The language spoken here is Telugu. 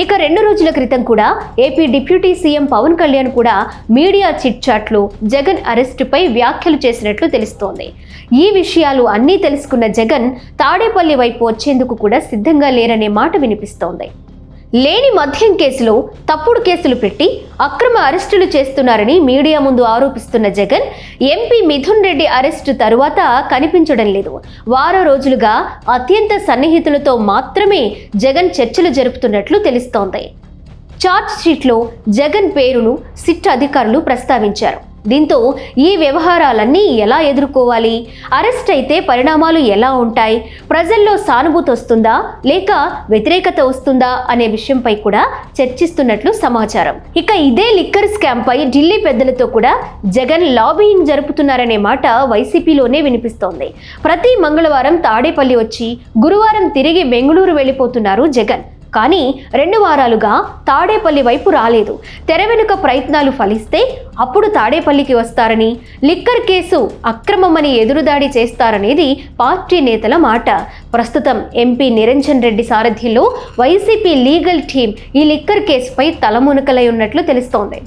ఇక 2 రోజుల క్రితం కూడా AP deputy CM Pawan Kalyan కూడా మీడియా చిట్ చాట్లో జగన్ అరెస్టుపై వ్యాఖ్యలు చేసినట్లు తెలుస్తోంది. ఈ విషయాలు అన్నీ తెలుసుకున్న జగన్ తాడేపల్లి వైపు వచ్చేందుకు కూడా సిద్ధంగా లేరనే మాట వినిపిస్తోంది. లేని మద్యం కేసులో తప్పుడు కేసులు పెట్టి అక్రమ అరెస్టులు చేస్తున్నారని మీడియా ముందు ఆరోపిస్తున్న జగన్ ఎంపీ మిథున్ రెడ్డి అరెస్టు తరువాత కనిపించడం లేదు. వారం రోజులుగా అత్యంత సన్నిహితులతో మాత్రమే జగన్ చర్చలు జరుపుతున్నట్లు తెలుస్తోంది. ఛార్జ్ షీట్లో జగన్ పేరును సిట్ అధికారులు ప్రస్తావించారు. దీంతో ఈ వ్యవహారాలన్నీ ఎలా ఎదుర్కోవాలి, అరెస్ట్ అయితే పరిణామాలు ఎలా ఉంటాయి, ప్రజల్లో సానుభూతి వస్తుందా లేక వ్యతిరేకత వస్తుందా అనే విషయంపై కూడా చర్చిస్తున్నట్లు సమాచారం. ఇక ఇదే లిక్కర్ స్కామ్ పై ఢిల్లీ పెద్దలతో కూడా జగన్ లాబియింగ్ జరుపుతున్నారనే మాట వైసీపీలోనే వినిపిస్తోంది. ప్రతి మంగళవారం తాడేపల్లి వచ్చి గురువారం తిరిగి బెంగళూరు వెళ్ళిపోతున్నారు జగన్. కానీ 2 వారాలుగా తాడేపల్లి వైపు రాలేదు. తెర వెనుక ప్రయత్నాలు ఫలిస్తే అప్పుడు తాడేపల్లికి వస్తారని, లిక్కర్ కేసు అక్రమమని ఎదురుదాడి చేస్తారనేది పార్టీ నేతల మాట. ప్రస్తుతం ఎంపీ నిరంజన్ రెడ్డి సారథ్యంలో వైసీపీ లీగల్ టీం ఈ లిక్కర్ కేసుపై తలమునకలై ఉన్నట్లు తెలుస్తోంది.